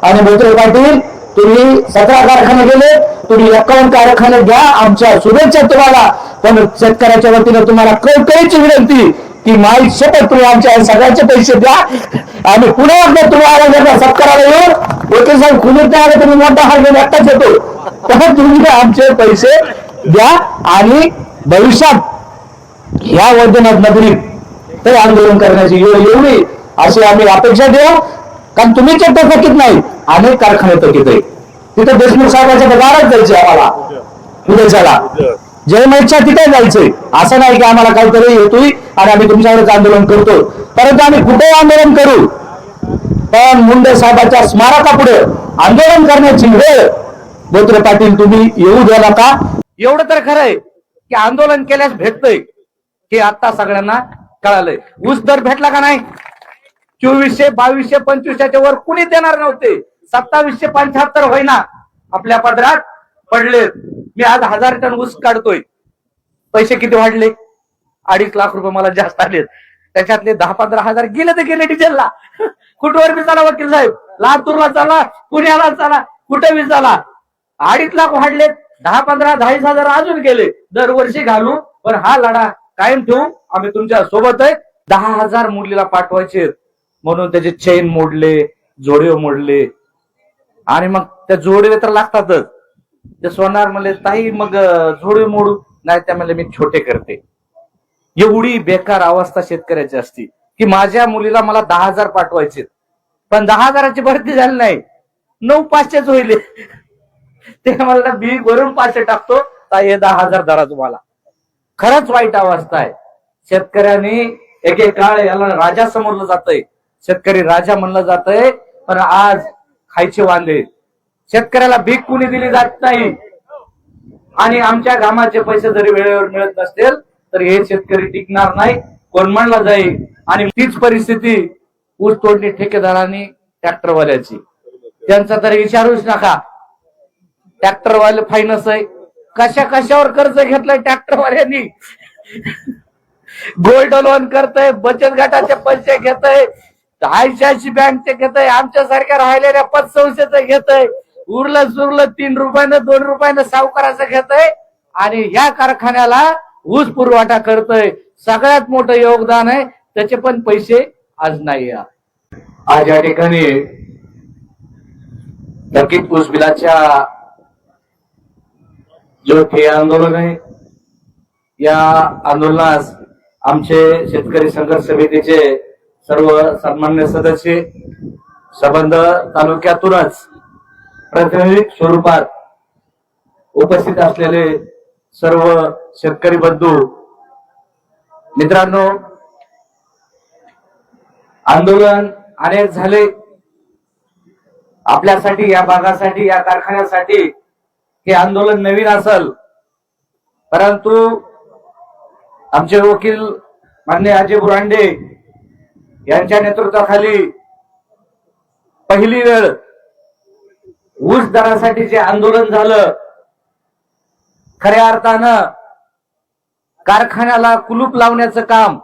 आणि बोत्रे पाटील तुम्ही 17 कारखाने गेले, तुम्ही 51 कारखाने घ्या, आमच्या शुभेच्छा तुम्हाला. पण शेतकऱ्याच्या वतीने तुम्हाला कळकळीची विनंती की माई शपथ तुम्ही आमच्या सगळ्यांचे पैसे द्या. आणि पुन्हा एकदा तुम्हाला सत्काराला येऊन वकील साहेब खुलीत नाही आले तुम्ही मोठा हार घेऊन एकटाच येतो, तर तुम्ही आमचे पैसे द्या. आणि भविष्यात ह्या वैद्यनाथ नगरीत ते आंदोलन करण्याची वेळ येऊ नये अशी आम्ही अपेक्षा देऊ. कारण तुम्ही चट्ट थकीत नाही, अनेक कारखाने थकीत आहे. तिथे देशमुख साहेबांच्या दारात जायचे आम्हाला उद्याच्याला, जयमतच्या तिथे जायचंय. असं नाही की आम्हाला काहीतरी येतोय आणि आम्ही तुमच्यावरच आंदोलन करतो. परंतु आम्ही कुठेही आंदोलन करू, पण मुंडे साहेबांच्या स्मारकापुढे आंदोलन करण्याची वेळ बोत्रे पाटील तुम्ही येऊ द्या नका. एवढं तर खरंय की आंदोलन केल्यास भेटतंय हे आता सगळ्यांना कळालंय. ऊस दर भेटला का नाही? 2400, 2200, 2500च्या वर कुणी देणार नव्हते. 2775 होईना आपल्या पदरात पडले. मी आज 1000 टन ऊस काढतोय. पैसे किती वाढले? 2.5 लाख रुपये मला जास्त आले. त्याच्यातले 10-15 हजार गेले तर गेले डिझेलला. कुठवर बी चाला वकील साहेब, लातूरला चाला, पुण्याला चाला, कुठे बी चाला. 2.5 लाख वाढले, 10-15, 40 हजार अजून गेले. दरवर्षी घालू, पण हा लढा कायम ठेवू. आम्ही तुमच्या सोबत आहे. 10,000 मुलीला पाठवायचे म्हणून त्याचे चेन मोडले, जोडे मोडले. आणि मग त्या जोडवे तर लागतातच. ते सोनार म्हणले ताई मग जोडवे मोडू नाही, त्या म्हणले मी छोटे करते. एवढी बेकार अवस्था शेतकऱ्याची असती की माझ्या मुलीला मला 10,000 पाठवायचे, पण 10,000ची भरती झाली नाही, 9,500च होईल. ते मला बी भरून 500 टाकतो, ताई हे 10,000 धरा तुम्हाला. खरंच वाईट अवस्था आहे. शेतकऱ्यांनी एक काळ याला राजा समोरलं जातंय, शेतकरी राजा म्हणलं जातंय, पण आज खायचे वांदे. शेतकऱ्याला भीक कुणी दिली जात नाही. आणि आमच्या घामाचे पैसे जरी वेळेवर मिळत नसतील तर हे शेतकरी टिकणार नाही, कोणमणला जाईल. आणि तीच परिस्थिती ऊस तोडणी ठेकेदारांनी ट्रॅक्टरवाल्याची, त्यांचा तर विचारूच नका. ट्रॅक्टरवाले फायनस आहे. कशावर कर्ज घेतलंय ट्रॅक्टरवाल्यांनी? गोल्ड लोन करतय, बचत गटाचे पैसे घेतय, आयसीआयसी बँकचे घेतय, आमच्या सारख्या राहिलेल्या पतसंस्थेचं घेतय, उरलं सुरलं 3 रुपयानं 2 रुपयानं सावकाराचं घेतय आणि या कारखान्याला ऊस पुरवठा करतय. सगळ्यात मोठं योगदान आहे, त्याचे पण पैसे आज नाही. आज या ठिकाणी थकीत ऊस बिलाच्या जो हे आंदोलन आहे, या आंदोलनास आमचे शेतकरी संघर्ष समितीचे सर्व सन्मान्य सदस्य, संबंध तालुक्यातूनच प्रातिनिधिक स्वरूपात उपस्थित असलेले सर्व शेतकरी बंधू मित्रांनो, आंदोलन अनेक झाले आपल्यासाठी, या भागासाठी, या कारखान्यासाठी. हे आंदोलन नवीन असेल, परंतु आमचे वकील माननीय अजय बुरांडे यांच्या नेतृत्वाखाली पहिली वेळ ऊस दरासाठी जे आंदोलन झालं, खऱ्या अर्थानं कारखान्याला कुलूप लावण्याचं काम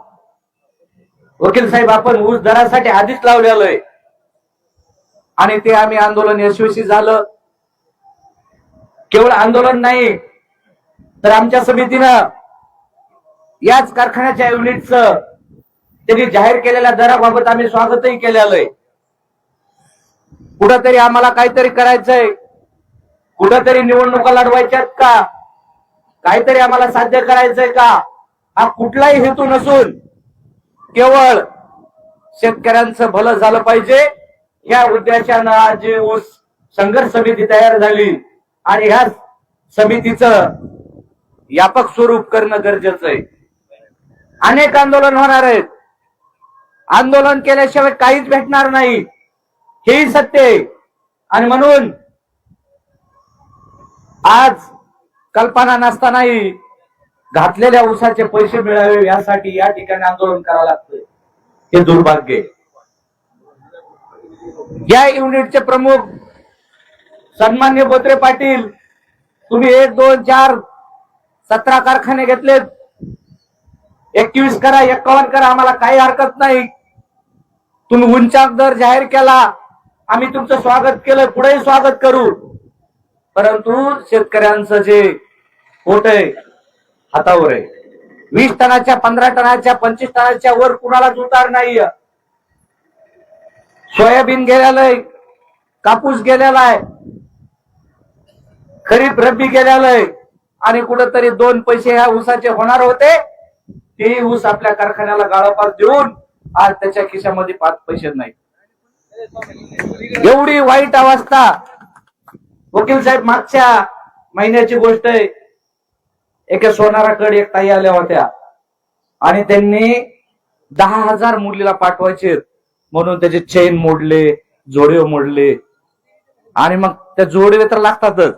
वकील साहेब आपण ऊस दरासाठी आधीच लावलेलं आहे. आणि ते आम्ही आंदोलन यशस्वी झालं. केवळ आंदोलन नाही तर आमच्या समितीनं याच कारखान्याच्या युनिटचं त्यांनी जाहीर केलेल्या दराबाबत आम्ही स्वागतही केलेलं आहे. कुठंतरी आम्हाला काहीतरी करायचंय, कुठंतरी निवडणुका लढवायच्यात का, काहीतरी आम्हाला साध्य करायचंय का, हा कुठलाही हेतू नसून केवळ शेतकऱ्यांचं भलं झालं पाहिजे या उद्देशानं आज ऊस संघर्ष समिती तयार झाली. आणि ह्या समितीचं व्यापक स्वरूप करणं गरजेचं आहे. अनेक आंदोलन होणार आहेत, आंदोलन केल्याशिवाय काहीच भेटणार नाही, हेही सत्य आहे. आणि म्हणून आज कल्पना नसतानाही घातलेल्या ऊसाचे पैसे मिळावे यासाठी या ठिकाणी आंदोलन करावं लागतं. हे दुर्भाग्य. या युनिटचे प्रमुख सन्मान्य बोत्रे पाटील, तुम्ही 1, 2, 4, 17 कारखाने घेतलेत, 21 करा, 51 करा, आम्हाला काही हरकत नाही. तुम्ही उंचाक दर जाहीर केला, आम्ही तुमचं स्वागत केलं, पुढेही स्वागत करू. परंतु शेतकऱ्यांचं जे पोट आहे हातावर आहे. 20 टनाच्या, 15 टनाच्या, 25 टनाच्या वर कुणालाच उतार नाहीये. सोयाबीन गेलेलं आहे, कापूस गेलेला आहे, खरीप रब्बी गेलेलं आहे, आणि कुठंतरी 2 पैसे ह्या ऊसाचे होणार होते, ते ऊस आपल्या कारखान्याला गाळापास देऊन आज त्याच्या खिशामध्ये 5 पैसे नाही. एवढी वाईट अवस्था. वकील साहेब, मागच्या महिन्याची गोष्ट आहे, एका सोनाराकडे एक ताई आल्या होत्या आणि त्यांनी 10,000 मुलीला पाठवायचे म्हणून त्याचे चेन मोडले, जोडवे मोडले, आणि मग त्या जोडवे तर लागतातच.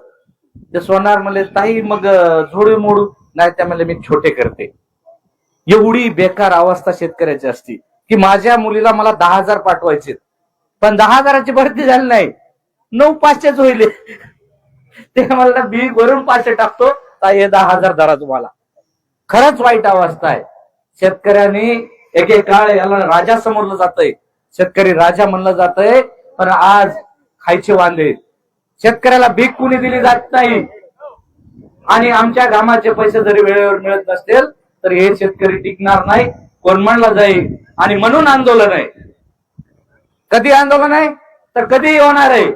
ते सोनार म्हणले, ताई मग जोडवे मोडू नाही, त्या म्हणले मी छोटे करते. एवढी बेकार अवस्था शेतकऱ्याची असती की माझ्या मुलीला मला 10,000 पाठवायचे, पण 10,000ची भरती झाली नाही, 9,500च होईल. ते मला बी भरून 500 टाकतो, ताई हे 10,000 धरा तुम्हाला. खरंच वाईट अवस्था आहे. शेतकऱ्यांनी एक काळ याला राजा समोरलं जातंय, शेतकरी राजा म्हणलं जातंय, पण आज खायचे वांदे. शेतकऱ्याला भीक कुणी दिली जात नाही, आणि आमच्या घामाचे पैसे जरी वेळेवर मिळत नसतील तर हे शेतकरी टिकणार नाही, कोणमणला जाईल. आणि म्हणून आंदोलन आहे. कधी आंदोलन आहे तर कधी होणार आहे.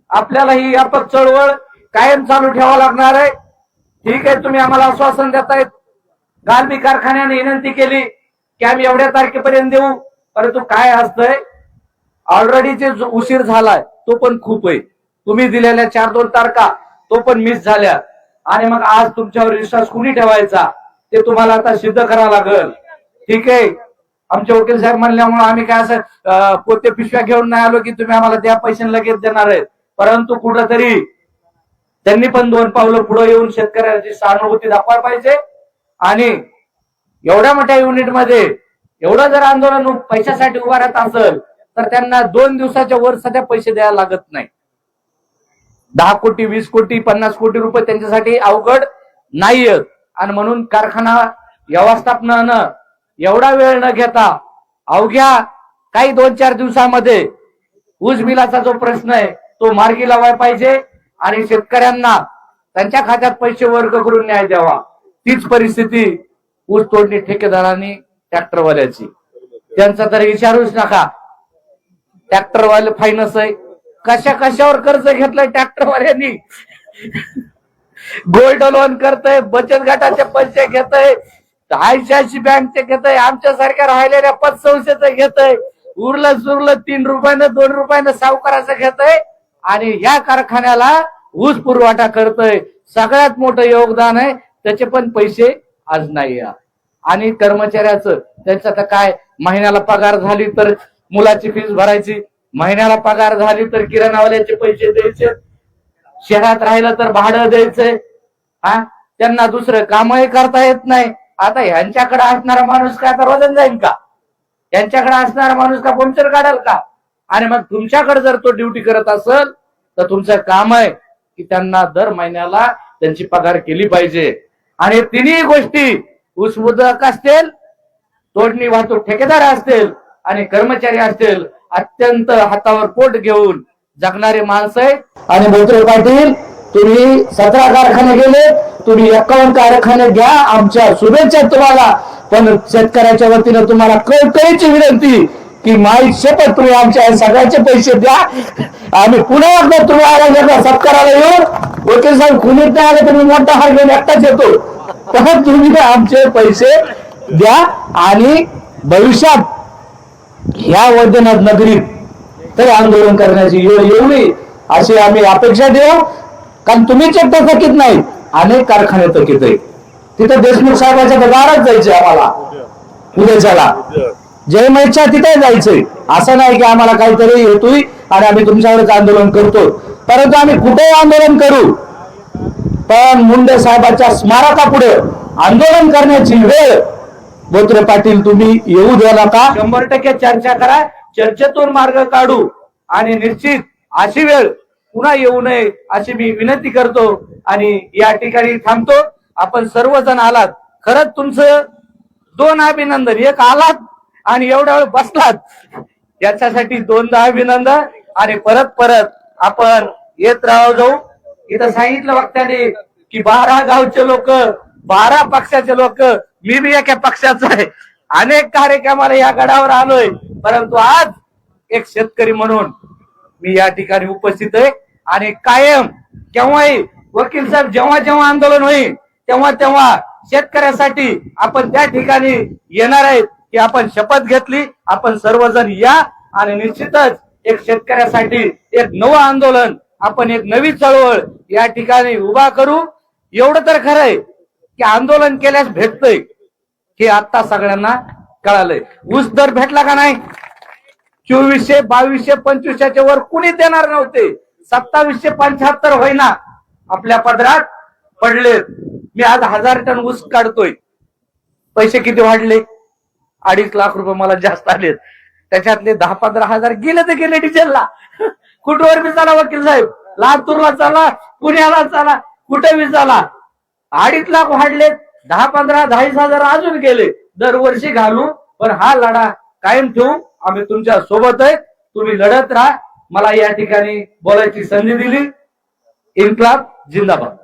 आपल्याला ही व्यापक चळवळ कायम चालू ठेवावं लागणार आहे. ठीक आहे, तुम्ही आम्हाला आश्वासन देतायत. काल मी कारखान्याने विनंती केली की आम्ही एवढ्या तारखेपर्यंत देऊ, परंतु काय असतंय, ऑलरेडी जे उशीर झालाय तो पण खूप आहे. तुम्ही दिलेल्या 4-2 तारखा तो पण मिस झाल्या, आणि मग आज तुमच्यावर विश्वास कुणी ठेवायचा ते तुम्हाला आता सिद्ध करावं लागेल. ठीक आहे, आमचे वकील साहेब म्हणल्यामुळे आम्ही काय असं पोते पिशव्या घेऊन नाही आलो की तुम्ही आम्हाला त्या पैसे लगेच देणार आहेत, परंतु कुठंतरी त्यांनी पण 2 पावलं पुढे येऊन शेतकऱ्याची सहानुभूती दाखवायला पाहिजे. आणि एवढ्या मोठ्या युनिटमध्ये एवढं जर आंदोलन पैशासाठी उभा राहत असेल तर त्यांना 2 दिवसाच्या वर सध्या पैसे द्यायला लागत नाही. 10 कोटी, 20 कोटी, 50 कोटी रुपये त्यांच्यासाठी अवघड नाहीयेत. आणि म्हणून कारखाना व्यवस्थापनानं एवढा वेळ न घेता अवघ्या काही 2-4 दिवसामध्ये ऊस बिलाचा जो प्रश्न आहे तो मार्गी लावायला पाहिजे, आणि शेतकऱ्यांना त्यांच्या खात्यात पैसे वर्ग करून न्याय द्यावा. तीच परिस्थिती ऊस तोडणी ठेकेदारांनी ट्रॅक्टरवाल्याची. त्यांचा तर विचारूच नका. ट्रॅक्टरवाले फायनस आहे, कशावर कर्ज घेतलंय ट्रॅक्टरवाल्यांनी. गोल्ड लोन करतय, बचत गटाचे पैसे घेतय, ICICI बँकचे घेतय, आमच्यासारख्या राहिलेल्या पतसंस्थेचं घेतय, उरलं सुरलं 3 रुपयानं 2 रुपयानं सावकाराचं घेतय, आणि या कारखान्याला ऊस पुरवठा करतय. सगळ्यात मोठं योगदान आहे, त्याचे पण पैसे आज नाही. आणि कर्मचाऱ्याचं त्यांचं आता काय, महिन्याला पगार झाली तर मुलाची फीस भरायची, महिन्याला पगार झाली तर किराणावाल्याचे पैसे द्यायचे, शहरात राहिलं तर भाडं द्यायचंय. त्यांना दुसरं कामही करता येत नाही. आता ह्यांच्याकडे असणारा माणूस का आता वजन जाईल का? यांच्याकडे असणारा माणूस का पंक्चर काढेल का? आणि मग तुमच्याकडे जर तो ड्युटी करत असेल तर तुमचं काम आहे की त्यांना दर महिन्याला त्यांची पगार केली पाहिजे. आणि तिन्ही गोष्टी ऊसमोदक असतील, तोडणी वाहतूक ठेकेदार असतील आणि कर्मचारी असतील, अत्यंत हातावर पोट घेऊन जगणारे माणसं आहे. आणि बोत्रे पाटील, तुम्ही 17 कारखाने गेले, तुम्ही 51 कारखाने घ्या, आमच्या शुभेच्छा तुम्हाला. पण शेतकऱ्याच्या वतीनं तुम्हाला कळकळीची विनंती की माई शपथ तुम्ही आमच्या सगळ्याचे पैसे द्या. आम्ही पुन्हा एकदा तुम्ही आला सत्काराला येऊन, वकील साहेब खुलीत नाही आले तुम्ही मोठा हार घेऊन एकटाच येतो, पण तुम्ही आमचे पैसे द्या. आणि भविष्यात ह्या वैद्यनाथ नगरीत तरी आंदोलन करण्याची वेळ येऊ नये अशी आम्ही अपेक्षा ठेवू. कारण तुम्हीच एकटा थकीत नाही, अनेक कारखाने थकीत आहेत. तिथं देशमुख साहेबांच्या दारात जायचंय आम्हाला उद्याच्याला, जय महेशच्या तिथे जायचंय. असं नाही की आम्हाला काहीतरी येतोय आणि आम्ही तुमच्यावरच आंदोलन करतो, परंतु आम्ही कुठेही आंदोलन करू, पण मुंडे साहेबांच्या स्मारकापुढे आंदोलन करण्याची वेळ बोत्रे पाटील तुम्ही येऊ द्या नका. 100% चर्चा करा, चर्चेतून मार्ग काढू, आणि निश्चित अशी वेळ पुन्हा येऊ नये अशी मी विनंती करतो. आणि या ठिकाणी थांबतो. आपण सर्वजण आलात, खरंच तुमचं 2 अभिनंदन. एक आलात आणि एवढ्या वेळ बसलात, याच्यासाठी 2दा अभिनंदन. आणि परत परत आपण येत जाऊ. इथं सांगितलं वक्त्याने की 12 गावचे लोक, 12 पक्षाचे लोक, मी बी एका पक्षाचा आहे, अनेक कार्यक्रमाला या गडावर आलोय, परंतु आज एक शेतकरी म्हणून मी या ठिकाणी उपस्थित आहे. आणि कायम केव्हाही वकील साहेब जेव्हा जेव्हा आंदोलन होईल तेव्हा तेव्हा शेतकऱ्यासाठी आपण त्या ठिकाणी येणार आहेत की आपण शपथ घेतली, आपण सर्वजण या आणि निश्चितच एक शेतकऱ्यासाठी एक नवं आंदोलन, आपण एक नवी चळवळ या ठिकाणी उभा करू. एवढं तर खरंय की आंदोलन केल्यास भेटतंय हे आता सगळ्यांना कळालंय. ऊस दर भेटला का नाही? 2400, 2200, 2500च्या वर कुणी देणार नव्हते. 2775 होईना आपल्या पदरात पडलेत. मी आज 1000 टन ऊस काढतोय. पैसे किती वाढले? 2.5 लाख रुपये मला जास्त आलेत. त्याच्यातले 10-15 हजार गेले तर गेले डिझेलला. कुठवर बी चाला वकील साहेब, लातूरला चाला, पुण्याला चाला, कुठे बी चाला. 2.5 लाख वाढले, 10-15, 40 हजार अजून गेले. दरवर्षी घालू, पण हा लढा कायम ठेवू. आम्ही तुमच्या सोबत आहे, तुम्ही लढत राहा. मला या ठिकाणी बोलायची संधी दिली. इन्क्लाब जिंदाबाद.